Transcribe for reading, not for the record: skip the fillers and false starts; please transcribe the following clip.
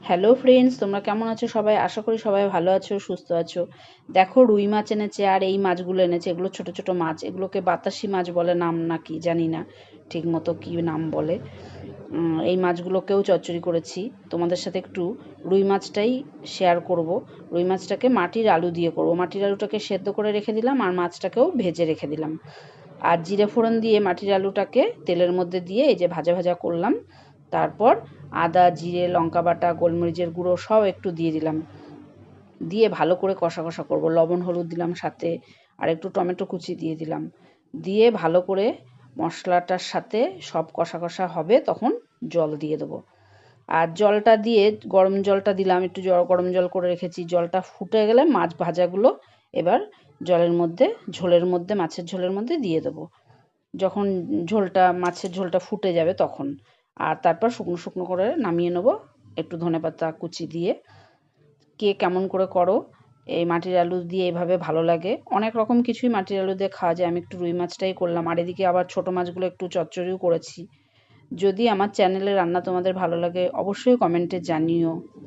Hello friends, তোমরা কেমন আছো সবাই? আশা করি সবাই ভালো আছো, সুস্থ আছো। দেখো, রুই মাছ এনেছে আর এই মাছগুলো এনেছে। এগুলো ছোট ছোট মাছ, এগুলোকে বাতাসি মাছ বলে, নাম নাকি জানি না ঠিক মতো কী নাম বলে। এই মাছগুলোকেও চচ্চড়ি করেছি। তোমাদের সাথে একটু রুই মাছটাই শেয়ার করব। রুই মাছটাকে মাটির আলু দিয়ে করব। মাটির আলুটাকে সেদ্ধ করে রেখে দিলাম আর মাছটাকেও ভেজে রেখে দিলাম। আর জিরে ফোড়ন দিয়ে মাটির আলুটাকে তেলের মধ্যে দিয়ে এই যে ভাজা ভাজা করলাম। তারপর আদা, জিরে, লঙ্কা বাটা, গোলমরিচের গুঁড়ো সব একটু দিয়ে দিলাম। দিয়ে ভালো করে কষা কষা করব। লবণ হলুদ দিলাম সাথে, আর একটু টমেটো কুচি দিয়ে দিলাম। দিয়ে ভালো করে মশলাটার সাথে সব কষা কষা হবে, তখন জল দিয়ে দেবো। আর জলটা দিয়ে, গরম জলটা দিলাম, একটু গরম জল করে রেখেছি। জলটা ফুটে গেলে মাছ ভাজাগুলো এবার জলের মধ্যে, ঝোলের মধ্যে, মাছের ঝোলের মধ্যে দিয়ে দেবো। যখন মাছের ঝোলটা ফুটে যাবে তখন। আর তারপর শুকনো শুকনো করে নামিয়ে নেবো, একটু ধনেপাতা কুচি দিয়ে। কে কেমন করে করো এই মাটির আলু দিয়ে? এভাবে ভালো লাগে। অনেক রকম কিছুই মাটির আলু দিয়ে খাওয়া যায়। আমি একটু রুই মাছটাই করলাম, আর এদিকে আবার ছোট মাছগুলো একটু চচ্চড়িও করেছি। যদি আমার চ্যানেলের রান্না তোমাদের ভালো লাগে, অবশ্যই কমেন্টে জানিও।